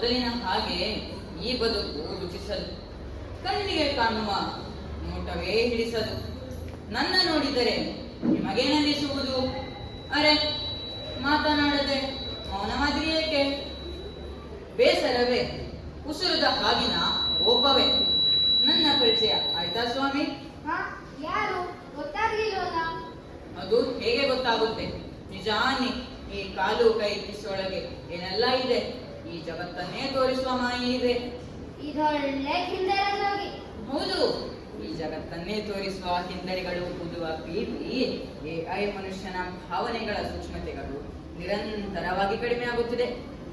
ಮೊದಲಿನ ಹಾಗೆ ಈ ಬದುಕು ರುಚಿಸದು. ಕಣ್ಣಿಗೆ ಕಾಣುವ ನೋಟವೇ ಹಿಡಿಸದು. ನನ್ನ ನೋಡಿದರೆ ನಿಮಗೇನನ್ನಿಸುವುದು? ಅರೆ, ಮಾತನಾಡದೆ ಮೌನವಾದ್ರಿ ಏಕೆ? ಬೇಸರವೇ? ಉಸಿರದ ಹಾಗಿನ ಕೋಪವೇ? ನನ್ನ ಪರಿಚಯ ಆಯ್ತಾ ಸ್ವಾಮಿ? ಯಾರು ಗೊತ್ತಾಗ್ಲಿಲ್ವಲ್ಲ? ಅದು ಹೇಗೆ ಗೊತ್ತಾಗುತ್ತೆ? ನಿಜಾನಿ ಈ ಕಾಲು ಕೈ ಕಿಸೊಳಗೆ ಏನೆಲ್ಲ ಇದೆ? ಈ ಜಗತ್ತನ್ನೇ ತೋರಿಸುವ ಮಾಯಿ ಇದೆ. ಇದೊಳ್ಳೆ ಹಿಂದೆರಗೋಗಿ. ಹೌದು, ಈ ಜಗತ್ತನ್ನೇ ತೋರಿಸುವ ಹಿಂದರಿಗಳು, ಊದುವ ಪಿಪಿ, AI ಮನುಷ್ಯನ ಭಾವನೆಗಳ ಸೂಕ್ಷ್ಮತೆಗಳು ನಿರಂತರವಾಗಿ ಕಡಿಮೆ ಆಗುತ್ತಿದೆ.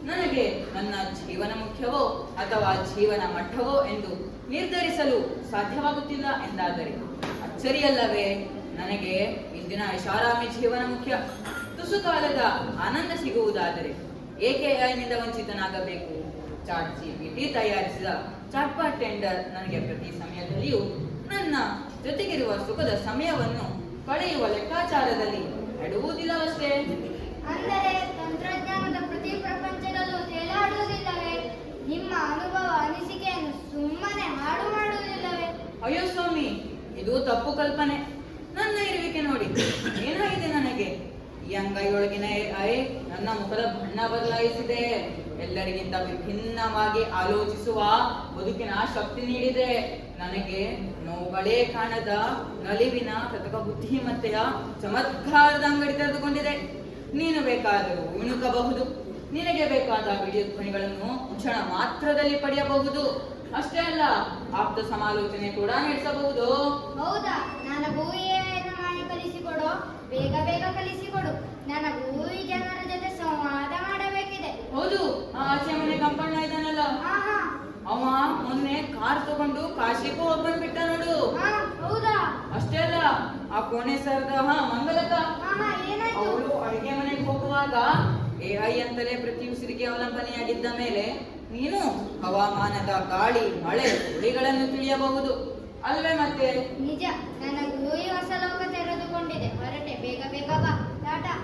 ನನಗೆ ನನ್ನ ಜೀವನ ಮುಖ್ಯವೋ ಅಥವಾ ಜೀವನ ಮಟ್ಟವೋ ಎಂದು ನಿರ್ಧರಿಸಲು ಸಾಧ್ಯವಾಗುತ್ತಿಲ್ಲ ಎಂದಾದರೆ ಅಚ್ಚರಿಯಲ್ಲವೇ? ನನಗೆ ಇಂದಿನ ಐಷಾರಾಮಿ ಜೀವನ ಮುಖ್ಯ. ತುಸು ಕಾಲದ ಆನಂದ ಸಿಗುವುದಾದರೆ ಏಕೆ ಐನಿಂದ ವಂಚಿತನಾಗಬೇಕು? ಚಾಟ್ GPT ತಯಾರಿಸಿದ ಚಾಟ್ಪಾಟ್ ಟೆಂಡರ್ ನನಗೆ ಪ್ರತಿ ಸಮಯದಲ್ಲಿಯೂ ನನ್ನ ಜೊತೆಗಿರುವ ಸುಖದ ಸಮಯವನ್ನು ಕಳೆಯುವ ಲೆಕ್ಕಾಚಾರದಲ್ಲಿ ಎಡುವುದಿಲ್ಲವಷ್ಟೇ. ಅಂದರೆ ತಂತ್ರಜ್ಞಾನದ ಪ್ರತಿ ಪ್ರಪಂಚದಲ್ಲೂ ತೇಲಾಡುವುದಿಲ್ಲವೇ? ನಿಮ್ಮ ಅನುಭವ ಅನಿಸಿಕೆಯನ್ನು ಸುಮ್ಮನೆ ಹಾಡು ಮಾಡುವುದಿಲ್ಲವೇ? ಅಯ್ಯೋ ಸ್ವಾಮಿ, ಇದು ತಪ್ಪು ಕಲ್ಪನೆ. ನನ್ನ ಇರುವಿಕೆ ನೋಡಿ ಏನಾಗಿದೆ ನನಗೆ. ಈ ಅಂಗೈಯೊಳಗಿನ AI ನನ್ನ ಮುಖದ ಬಣ್ಣ ಬದಲಾಯಿಸಿದೆ. ಎಲ್ಲರಿಗಿಂತ ವಿಭಿನ್ನವಾಗಿ ಆಲೋಚಿಸುವ ಬದುಕಿನ ಶಕ್ತಿ ನೀಡಿದೆ. ನನಗೆ ನೋವುಗಳೇ ಕಾಣದ ನಲಿವಿನ ಕೃತಕ ಬುದ್ಧಿಮತ್ತೆಯ ಚಮತ್ಕಾರದ ಅಂಗಡಿ ತೆರೆದುಕೊಂಡಿದೆ. ನೀನು ಬೇಕಾದರೂ ಇಣುಕಬಹುದು. ನಿನಗೆ ಬೇಕಾದ ವಿಡಿಯೋ ಧ್ವನಿಗಳನ್ನು ಕ್ಷಣ ಮಾತ್ರದಲ್ಲಿ ಪಡೆಯಬಹುದು. ಅಷ್ಟೇ ಅಲ್ಲ, ಆಪ್ತ ಸಮಾಲೋಚನೆ ಕೂಡ ನಡೆಸಬಹುದು. ಹೌದಾ? ನನಗೂ ಏನು ಮಾಯ ಕಲಿಸಿಕೊಡು, ಬೇಗ ಬೇಗ ಕಲಿಸಿಕೊಡು. ನನಗೂ ಈ ಜನರ ಜೊತೆ ಸಂವಾದ ಮಾಡಬೇಕಿದೆ. ಹೌದು, ಆ ಆಚೆ ಮನೆ ಕಂಪಣ್ಣ ಇದ್ದಾನಲ್ಲ, ಅವ ಮೊನ್ನೆ ಕಾರ್ ತಗೊಂಡು ಕಾಶಿಗೂ ಹೋಗ್ಬಂದ್ಬಿಟ್ಟ ನೋಡು. ಹೌದಾ? ಅಷ್ಟೇ ಅಲ್ಲ, ಆ ಕೋಣೆ ಸರ್ದ ಮಂಗಲಕ್ಕ ಅವಳು ಅಡಿಗೆ ಮನೆಗೆ ಹೋಗುವಾಗ AI ಅಂತಲೇ ಪ್ರತಿ ಉಸಿರಿಗೆ ಅವಲಂಬನೆಯಾಗಿದ್ದ ಮೇಲೆ ನೀನು ಹವಾಮಾನದ ಗಾಳಿ, ಮಳೆ, ಸುಳಿಗಳನ್ನು ತಿಳಿಯಬಹುದು ಅಲ್ವೇ? ಮತ್ತೆ ನಿಜ, ನನಗೂ ಈ ಹೊಸ ಲೋಕ ತೆರೆದುಕೊಂಡಿದೆ. ಹೊರಟೆ, ಬೇಗ ಬೇಗ ಬಾ. ಟಾಟಾ.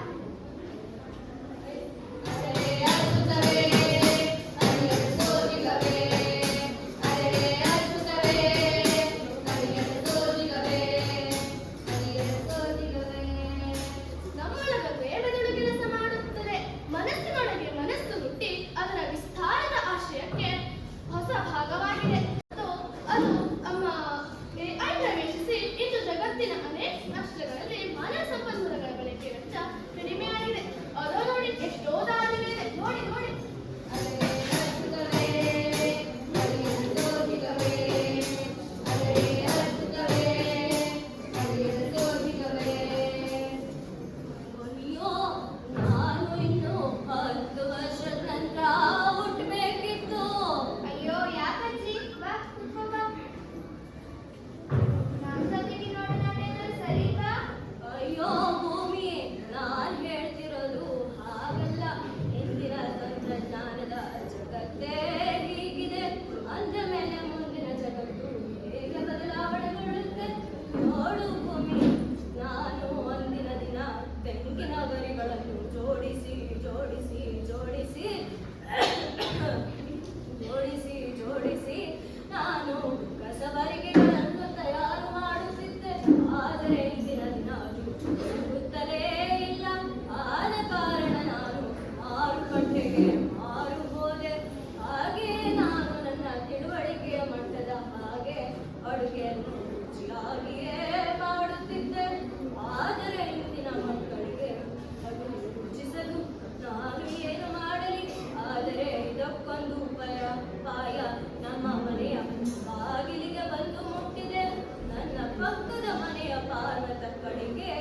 ಪಕ್ಕದ ಮನೆಯ ಪಾರ್ವತ ಕಡೆಗೆ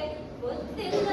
ಗೊತ್ತಿಲ್ಲ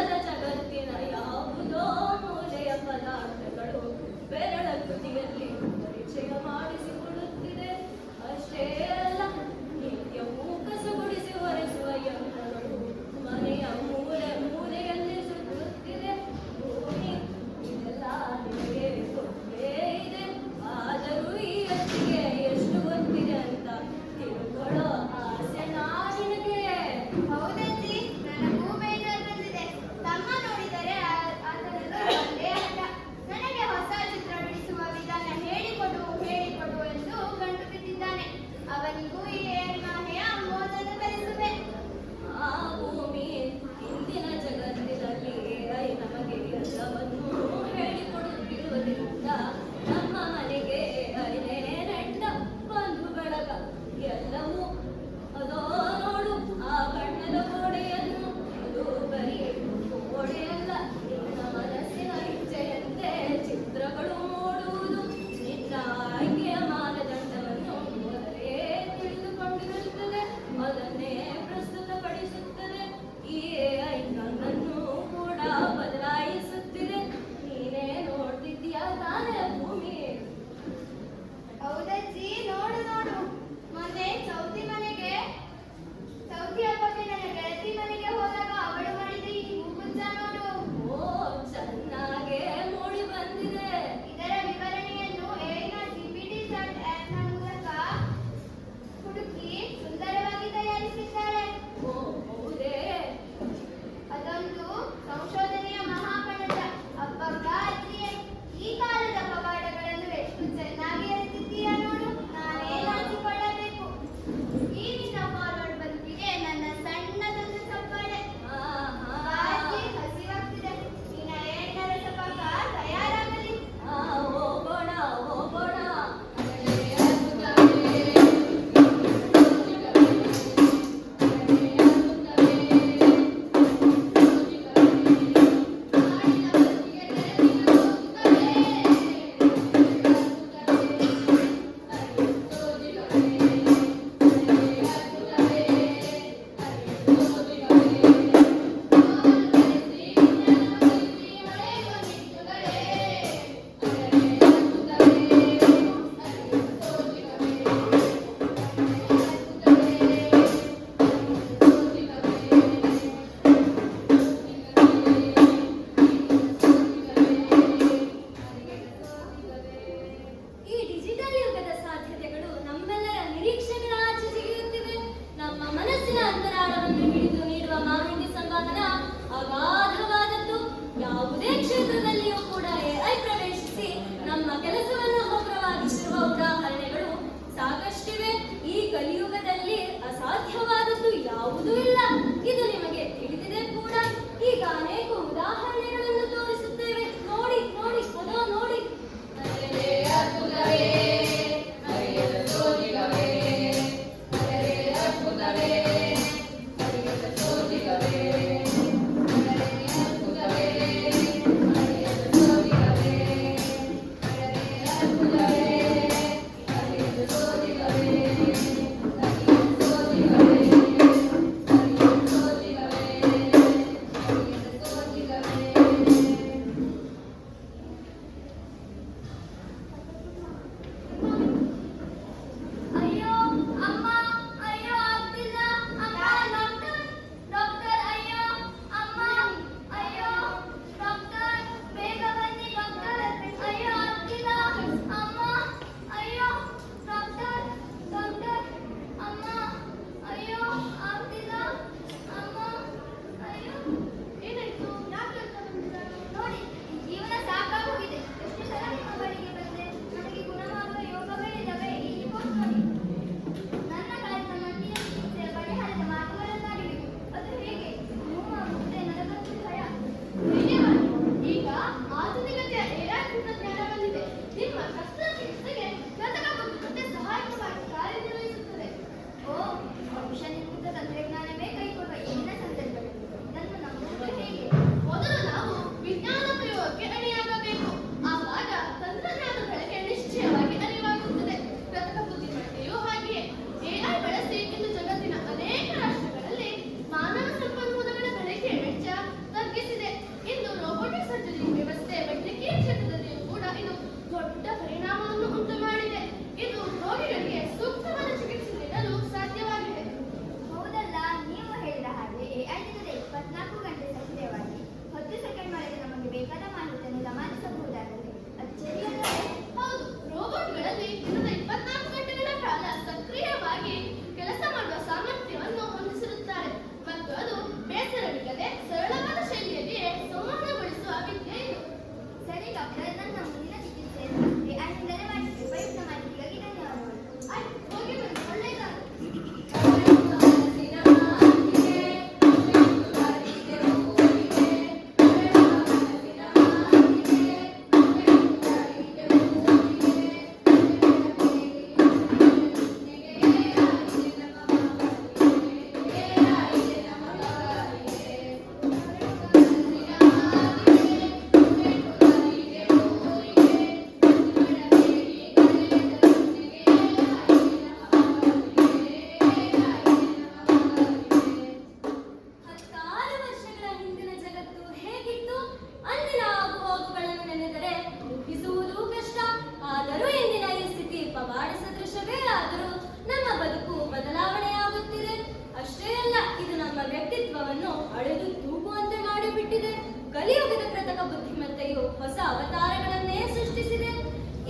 ಅಸ್ತಿತ್ವವನ್ನು ಅಳೆದು ತೂಗುವಂತೆ ಮಾಡಿಬಿಟ್ಟಿದೆ. ಕಲಿಯುಗದ ಕೃತಕ ಬುದ್ಧಿಮತ್ತೆಯು ಹೊಸ ಅವತಾರಗಳನ್ನೇ ಸೃಷ್ಟಿಸಿದೆ.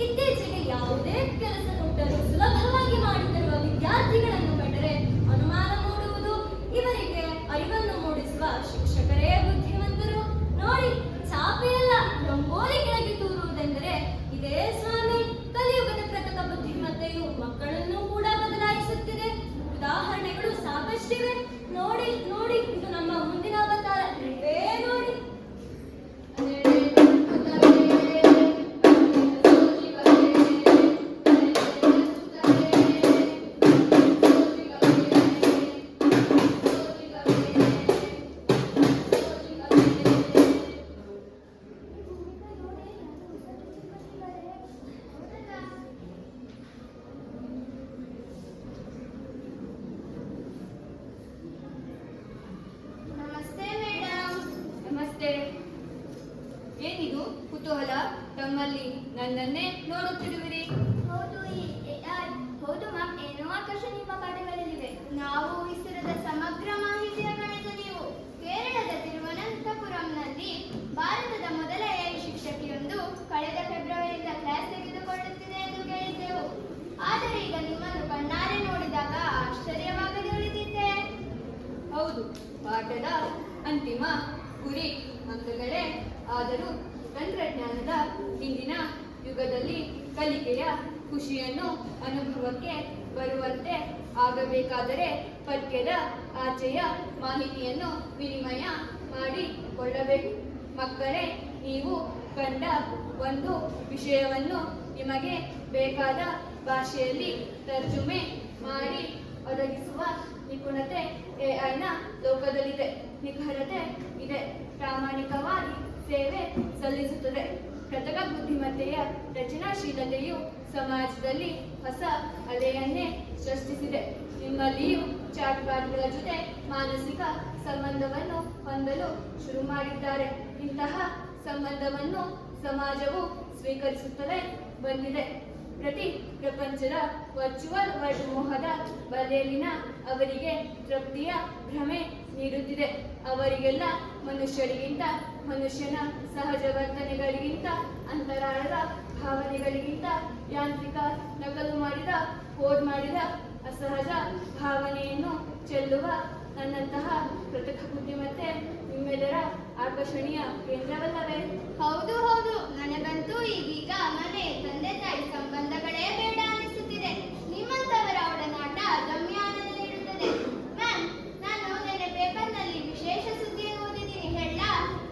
ಇತ್ತೀಚೆಗೆ ಯಾವುದೇ ಕೆಲಸ ಕೊಟ್ಟರೂ ಸುಲಭವಾಗಿ ಮಾಡಿಕೊಳ್ಳುವ ವಿದ್ಯಾರ್ಥಿಗಳನ್ನು ಕಂಡರೆ ಅನುಮಾನ ಮೂಡುವುದು. ಇವರಿಗೆ ಅರಿವನ್ನು ಮೂಡಿಸುವ ಶಿಕ್ಷಕರೇ ಬುದ್ಧಿವಂತರು. ನೋಡಿ, ಚಾಪೆಯಲ್ಲ ರಂಗೋಲಿ ಕೆಳಗೆ ತೂರುವುದೆಂದರೆ ಇದೇ ಸ್ವಾಮಿ. ಕಲಿಯುಗದ ಕೃತಕ ಬುದ್ಧಿಮತ್ತೆಯು ಮಕ್ಕಳನ್ನು ಕೂಡ ಬದಲಾಯಿಸುತ್ತಿದೆ. ಉದಾಹರಣೆಗಳು ಸಾಕಷ್ಟಿವೆ. ನೋಡಿ ನೋಡಿ, ಇದು ನಮ್ಮ ಮುಂದಿನ ಅವತಾರ. ನೀವೇ ನೋಡಿ. ನಮಸ್ತೆ ಮೇಡಮ್. ನಮಸ್ತೆ. ಏನಿದು ಕುತೂಹಲ? ತಮ್ಮಲ್ಲಿ ನನ್ನನ್ನೇ ನೋಡುತ್ತಿರುವಿರಿ. ಹೌದು ಮ್ಯಾಮ್, ಏನೋ ಆಕರ್ಷ ನಿಮ್ಮ ಪಾಠಗಳಲ್ಲಿವೆ. ನಾವು ಊಹಿಸಿರದ ಸಮಗ್ರ ಮಾಹಿತಿಯ ಗಣಿತ ನೀವು. ಕೇರಳದ ತಿರುವನಂತಪುರಂನಲ್ಲಿ ಭಾರತದ ಮೊದಲ AI ಶಿಕ್ಷಕಿಯೊಂದು ಕಳೆದ ಫೆಬ್ರವರಿಯಿಂದ ಕ್ಲಾಸ್ ತೆಗೆದುಕೊಳ್ಳುತ್ತಿದೆ ಎಂದು ಕೇಳಿದ್ದೆವು. ಆದರೆ ಈಗ ನಿಮ್ಮನ್ನು ಕಣ್ಣಾರೆ ನೋಡಿದಾಗ ಆಶ್ಚರ್ಯವಾಗದೆ ಉಳಿದಿದ್ದೆ. ಹೌದು, ಪಾಠದ ಅಂತಿಮ ಗುರಿ ಅಂಕಗಳೇ. ಆದರೂ ತಂತ್ರಜ್ಞಾನದ ಇಂದಿನ ಯುಗದಲ್ಲಿ ಕಲಿಕೆಯ ಖುಷಿಯನ್ನು ಅನುಭವಕ್ಕೆ ಬರುವಂತೆ ಆಗಬೇಕಾದರೆ ಪಠ್ಯದ ಆಚೆಯ ಮಾಹಿತಿಯನ್ನು ವಿನಿಮಯ ಮಾಡಿಕೊಳ್ಳಬೇಕು. ಮಕ್ಕಳೇ, ನೀವು ಕಂಡ ಒಂದು ವಿಷಯವನ್ನು ನಿಮಗೆ ಬೇಕಾದ ಭಾಷೆಯಲ್ಲಿ ತರ್ಜುಮೆ ಮಾಡಿ ಒದಗಿಸುವ ನಿಪುಣತೆ AI ಲೋಕದಲ್ಲಿದೆ. ನಿಖರತೆ ಇದೆ. ಪ್ರಾಮಾಣಿಕವಾಗಿ ಸೇವೆ ಸಲ್ಲಿಸುತ್ತದೆ. ಕೃತಕ ಬುದ್ಧಿಮತ್ತೆಯ ರಚನಾಶೀಲತೆಯು ಸಮಾಜದಲ್ಲಿ ಹೊಸ ಅಲೆಯನ್ನೇ ಸೃಷ್ಟಿಸಿದೆ. ನಿಮ್ಮಲ್ಲಿಯೂ ಚಾಟ್‌ಬಾಟ್‌ಗಳ ಜೊತೆ ಮಾನಸಿಕ ಸಂಬಂಧವನ್ನು ಹೊಂದಲು ಶುರು ಮಾಡಿದ್ದಾರೆ. ಇಂತಹ ಸಂಬಂಧವನ್ನು ಸಮಾಜವು ಸ್ವೀಕರಿಸುತ್ತಲೇ ಬಂದಿದೆ. ಪ್ರಪಂಚದ ವರ್ಚುವಲ್ ವರ್ಲ್ಡ್ ಮೋಹದ ಬಲೆಯಲ್ಲಿನ ಅವರಿಗೆ ತೃಪ್ತಿಯ ಭ್ರಮೆ ನೀಡುತ್ತಿದೆ. ಅವರಿಗೆಲ್ಲ ಮನುಷ್ಯರಿಗಿಂತ, ಮನುಷ್ಯನ ಸಹಜ ವರ್ತನೆಗಳಿಗಿಂತ, ಅಂತರಾಳದ ಭಾವನೆಗಳಿಗಿಂತ ಯಾಂತ್ರಿಕ ನಕಲು ಮಾಡಿದ, ಕೋಡ್ ಮಾಡಿದ ಅಸಹಜ ಭಾವನೆಯನ್ನು ಚೆಲ್ಲುವ ನನ್ನಂತಹ ಕೃತಕ ಬುದ್ಧಿಮತ್ತೆ ನಿಮ್ಮೆಲ್ಲರ ಆಕರ್ಷಣೀಯ ಕೇಂದ್ರವಲ್ಲವೇ? ಹೌದು ಹೌದು, ನನಗಂತೂ ಈಗೀಗ ಮನೆ, ತಂದೆ ತಾಯಿ ಸಂಬಂಧಗಳೇ ಬೇಡ ಅನಿಸುತ್ತಿದೆ. ನಿಮ್ಮಂತವರ ಒಡನಾಟ ಗಮ್ಯಾನದ ನೀಡುತ್ತದೆ. ಮ್ಯಾಮ್, ನಾನು ನೆನ್ನೆ ಪೇಪರ್ನಲ್ಲಿ ವಿಶೇಷ ಸುದ್ದಿಯನ್ನು ಓದಿದ್ದೀನಿ.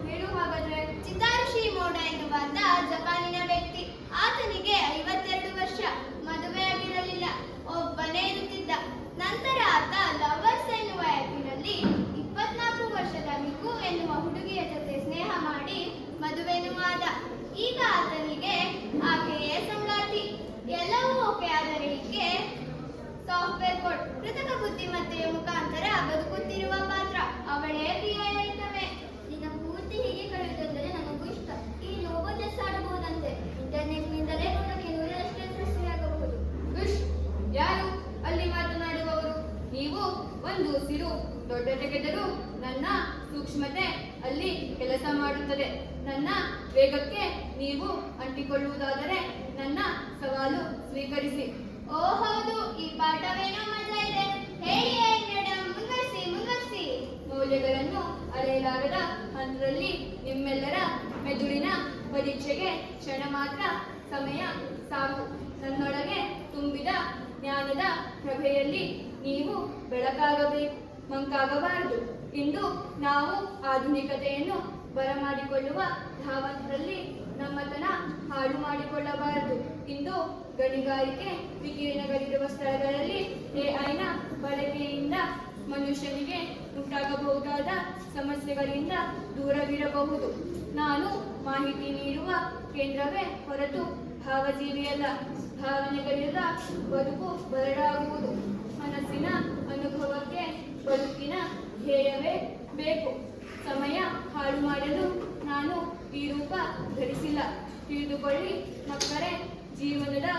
ಹೇಳು ಹಾಗಾದ್ರೆ. ಚಿತಾರು ಶಿಮೋಡ ಎನ್ನುವಾತ ಜಪಾನಿನ ವ್ಯಕ್ತಿ. ಆತನಿಗೆ 52 ವರ್ಷ. ಮದುವೆಯಾಗಿರಲಿಲ್ಲ. ಒಬ್ಬನೇ ಇರುತ್ತಿದ್ದ. ನಂತರ ಆತ ಲವರ್ಸ್ ಎನ್ನುವ ಆ್ಯಪಿನಲ್ಲಿ 24 ವರ್ಷದ ಮಿಕು ಎನ್ನುವ ಹುಡುಗಿಯ ಜೊತೆ ಸ್ನೇಹ ಮಾಡಿ ಮದುವೆನೂ ಆದ. ಈಗ ಆತನಿಗೆ ಆಕೆಯೇ ಸಂಗಾತಿ. ಎಲ್ಲವೂ ಓಕೆ, ಆದರೆ ಈಕೆ ಸಾಫ್ಟ್ವೇರ್ ಕೋಡ್, ಕೃತಕ ಬುದ್ಧಿಮತ್ತೆಯ ಮುಖಾಂತರ ಬದುಕುತ್ತಿರುವ ಪಾತ್ರ. ಅವಳೇ ಪ್ರಿಯತಮೆ. ನಿನ್ನ ಪೂರ್ತಿ ಹೀಗೆ ಕಳೆಯುವುದೆಂದರೆ ನನಗೂ ಇಷ್ಟ. ಈ ಲೋಗೋ ಚೆಸ್ ಆಡಬಹುದಂತೆ. ಇಂಟರ್ನೆಟ್ನಿಂದಲೇ ನೋಡಕ್ಕೆ 100ರಷ್ಟು ಯಶಸ್ವಿಯಾಗಬಹುದು. ಯಾರು ಅಲ್ಲಿ ಮಾತನಾಡುವವರು? ನೀವು ಒಂದು ಸಿರು ದೊಡ್ಡ ತೆಗೆದರೂ ನನ್ನ ಸೂಕ್ಷ್ಮತೆ ಅಲ್ಲಿ ಕೆಲಸ ಮಾಡುತ್ತದೆ. ನನ್ನ ವೇಗಕ್ಕೆ ನೀವು ಅಂಟಿಕೊಳ್ಳುವುದಾದರೆ ನನ್ನ ಸವಾಲು ಸ್ವೀಕರಿಸಿ. ಓ ಹೌದು, ಈ ಪಾಠವೇನೋ ಮಜಾ ಇದೆ. ಹೇಳಿ ಮೇಡಮ್, ಮುಂದುವರಿಸಿ. ಮೌಲ್ಯಗಳನ್ನು ಅಳೆಯಲಾಗದ ಹಂತದಲ್ಲಿ ನಿಮ್ಮೆಲ್ಲರ ಮೆದುಳಿನ ಪರೀಕ್ಷೆಗೆ ಕ್ಷಣ ಮಾತ್ರ ಸಮಯ ಸಾಕು. ನನ್ನೊಳಗೆ ತುಂಬಿದ ಜ್ಞಾನದ ಪ್ರಭೆಯಲ್ಲಿ ನೀವು ಬೆಳಕಾಗಬೇಕು, ಮಂಕಾಗಬಾರದು. ಇಂದು ನಾವು ಆಧುನಿಕತೆಯನ್ನು ಬರಮಾಡಿಕೊಳ್ಳುವ ಧಾವಂತದಲ್ಲಿ ನಮ್ಮತನ ಹಾಳು ಮಾಡಿಕೊಳ್ಳಬಾರದು. ಇಂದು ಗಣಿಗಾರಿಕೆ ವಿಕಿರಣಗಳಿರುವ ಸ್ಥಳಗಳಲ್ಲಿ AI ಬಳಕೆಯಿಂದ ಮನುಷ್ಯನಿಗೆ ಉಂಟಾಗಬಹುದಾದ ಸಮಸ್ಯೆಗಳಿಂದ ದೂರವಿರಬಹುದು. ನಾನು ಮಾಹಿತಿ ನೀಡುವ ಕೇಂದ್ರವೇ ಹೊರತು ಭಾವಜೀವಿಯಲ್ಲ. ಭಾವನೆಗಳಿಂದ ಬದುಕು ಬರಡಾಗುವುದು. ಮನಸ್ಸಿನ ಅನುಭವಕ್ಕೆ ಬದುಕಿನ ಧ್ಯೇಯವೇ ಬೇಕು. ಸಮಯ ಹಾಳು ಮಾಡಲು ನಾನು ಈ ರೂಪ ಧರಿಸಿಲ್ಲ. ತಿಳಿದುಕೊಳ್ಳಿ ಮಕ್ಕಳೇ, ಜೀವನದ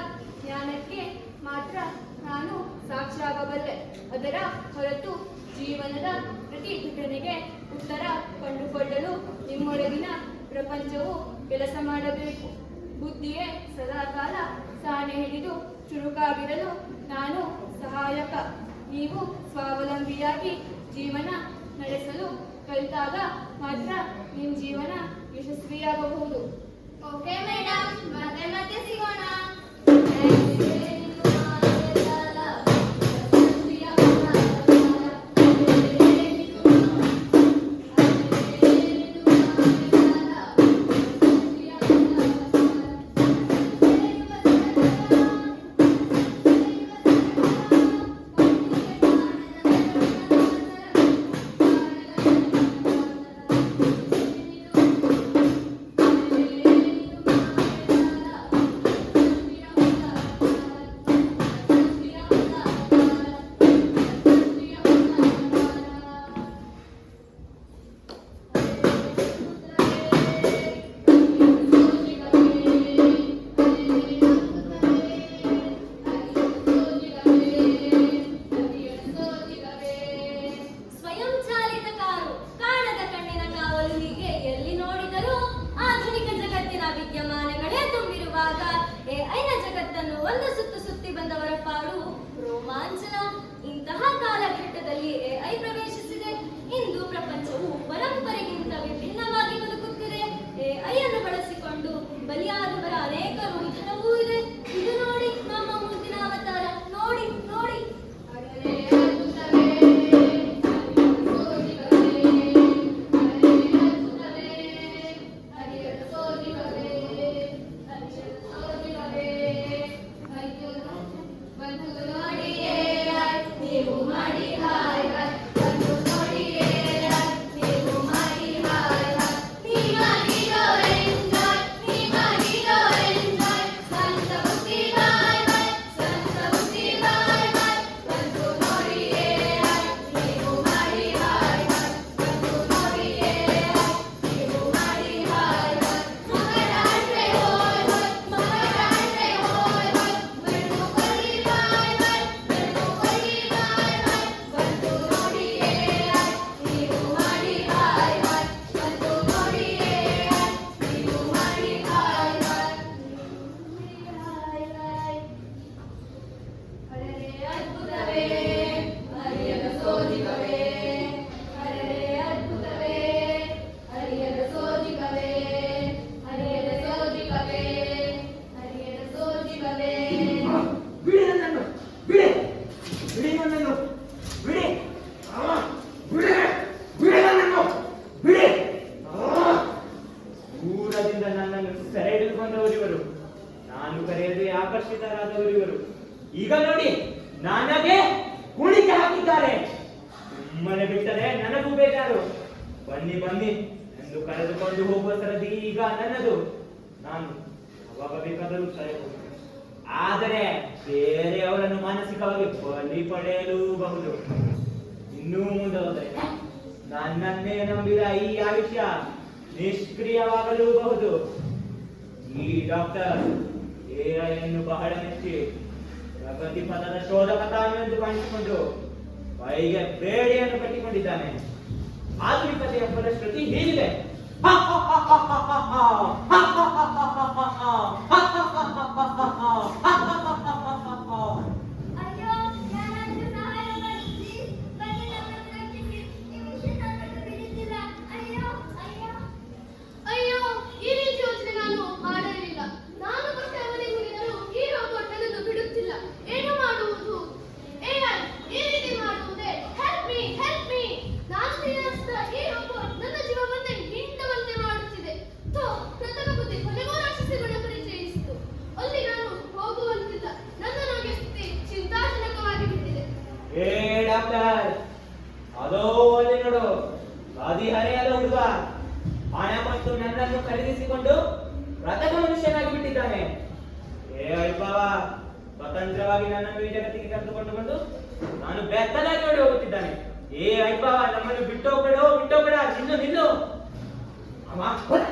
ಜ್ಞಾನಕ್ಕೆ ಮಾತ್ರ ನಾನು ಸಾಕ್ಷಿಯಾಗಬಲ್ಲೆ. ಅದರ ಹೊರತು ಜೀವನದ ಪ್ರತಿ ಘಟನೆಗೆ ಉತ್ತರ ಕಂಡುಕೊಳ್ಳಲು ನಿಮ್ಮೊಳಗಿನ ಪ್ರಪಂಚವು ಕೆಲಸ ಮಾಡಬೇಕು. ಬುದ್ಧಿಯೇ ಸದಾಕಾಲ ಸಾನೆ ಹಿಡಿದು ಚುರುಕಾಗಿರಲು ನಾನು ಸಹಾಯಕ. ನೀವು ಸ್ವಾವಲಂಬಿಯಾಗಿ ಜೀವನ ನಡೆಸಲು ಕಲಿತಾಗ ಮಾತ್ರ ನಿಮ್ಮ ಜೀವನ ಯಶಸ್ವಿಯಾಗಬಹುದು. ಓಕೆ ಮೇಡಮ್, ಮತ್ತೆ ಮತ್ತೆ ಸಿಗೋಣ. ಆಕರ್ಷಿತರಾದವರಿವರು. ಈಗ ನೋಡಿ ನನಗೆ ಕುಣಿಕೆ ಹಾಕಿದ್ದಾರೆ. ಸುಮ್ಮನೆ ಬಿಟ್ಟರೆ ನನಗೂ ಬೇಜಾರು. ಬನ್ನಿ ಬನ್ನಿ ಎಂದು ಕರೆದುಕೊಂಡು ಹೋಗುವ ಸರದಿ ಈಗ ನನ್ನದು. ನಾನು ಅವಾಗ ಬೇಕಾದರೂ ಸರಿಬಹುದು, ಆದರೆ ಬೇರೆಯವರನ್ನು ಮಾನಸಿಕವಾಗಿ ಬಲಿ ಪಡೆಯಲೂಬಹುದು. ಇನ್ನೂ ಮುಂದೆ ಹೋದರೆ ನನ್ನನ್ನೇ ನಂಬಿದ ಈ ಆಯುಷ್ಯ ನಿಷ್ಕ್ರಿಯವಾಗಲೂಬಹುದು. ಈ ಡಾಕ್ಟರ್ ಎಐಯನ್ನು ಬಹಳ ಮೆಚ್ಚಿ ಪ್ರಗತಿ ಪಥದ ಶೋಧಕ ತಾನು ಎಂದು ಕಾಣಿಸಿಕೊಂಡು ಕೈಗೆ ಬೇಡಿಯನ್ನು ಕಟ್ಟಿಕೊಂಡಿದ್ದಾನೆ. ಆಧುನಿಕತೆಯ ಫಲಶ್ರುತಿ ಹೀಗಿದೆ. ಅದೋ ಅಲ್ಲಿ ನೋಡು, ಹದಿಹರೆಯದ ಹುಡುಗ ಹಣ ಮತ್ತು ನನ್ನನ್ನು ಖರೀದಿಸಿಕೊಂಡು ಪ್ರಥಮ ಮನುಷ್ಯನಾಗಿ ಬಿಟ್ಟಿದ್ದಾನೆ. ಅಳ್ಪಾವ ಸ್ವತಂತ್ರವಾಗಿ ನನ್ನನ್ನು ಈ ಜಗತ್ತಿಗೆ ಕರೆದುಕೊಂಡು ಬಂದು ನಾನು ಬೆತ್ತಲಾಗಿ ನೋಡಿ ಹೋಗುತ್ತಿದ್ದಾನೆ. ಅಳ್ಪಾವ ನಮ್ಮನ್ನು ಬಿಟ್ಟೋಗ್ಬೇಡ ನಿಲ್ಲು ನಿಲ್ಲು. ಅವರು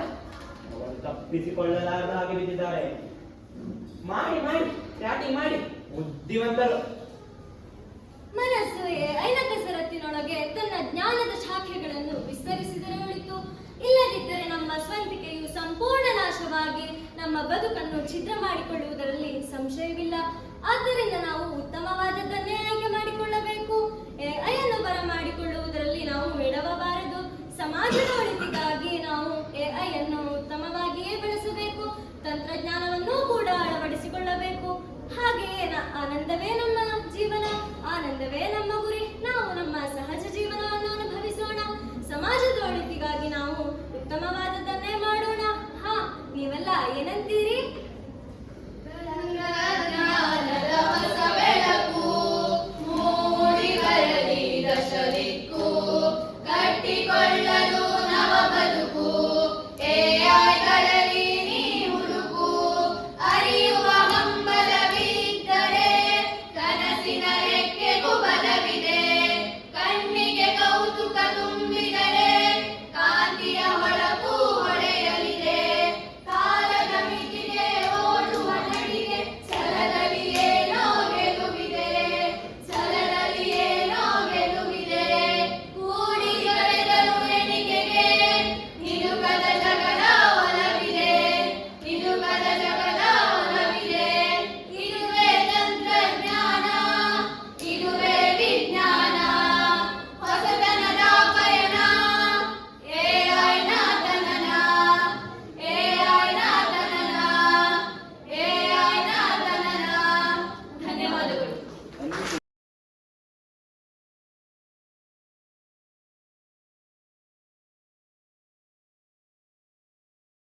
ತಪ್ಪಿಸಿಕೊಳ್ಳಲಾರದ ಹಾಗೆ ಬಿದ್ದಿದ್ದಾರೆ. ಮಾಡಿ ಸ್ಟಾರ್ಟಿಂಗ್ ಮಾಡಿ. ಬುದ್ಧಿವಂತರು ಮನಸ್ಸು ಐನ ಕಸರತ್ತಿನೊಳಗೆ ತನ್ನ ಜ್ಞಾನದ ಶಾಖೆಗಳನ್ನು ವಿಸ್ತರಿಸಿದರೆ ಒಳಿತು. ಇಲ್ಲದಿದ್ದರೆ ನಮ್ಮ ಸ್ವಂತಿಕೆಯು ಸಂಪೂರ್ಣ ನಾಶವಾಗಿ ನಮ್ಮ ಬದುಕನ್ನು ಛಿದ್ರ ಮಾಡಿಕೊಳ್ಳುವುದರಲ್ಲಿ ಸಂಶಯವಿಲ್ಲ. ಆದ್ದರಿಂದ ನಾವು ಉತ್ತಮವಾದದ್ದನ್ನೇ ಆಯ್ಕೆ ಮಾಡಿಕೊಳ್ಳಬೇಕು. ಎಐಯನ್ನು ಬರಮಾಡಿಕೊಳ್ಳುವುದರಲ್ಲಿ ನಾವು ಎಡವಬಾರದು. ಸಮಾಜದ ಒಳಿತಿಗಾಗಿ ನಾವು ಎಐ ಅನ್ನು ಉತ್ತಮವಾಗಿಯೇ ಬೆಳೆಸಬೇಕು. ತಂತ್ರಜ್ಞಾನವನ್ನು ಕೂಡ ಅಳವಡಿಸಿಕೊಳ್ಳಬೇಕು. ಹಾಗೆಯೇ ಆನಂದವೇ ನಮ್ಮ ಜೀವನ, ಆನಂದವೇ ನಮ್ಮ ಗುರಿ. ನಾವು ನಮ್ಮ ಸಹಜ ಜೀವನವನ್ನು ಅನುಭವಿಸೋಣ. ಸಮಾಜದ ಒಳಿತಿಗಾಗಿ ನಾವು ಉತ್ತಮವಾದ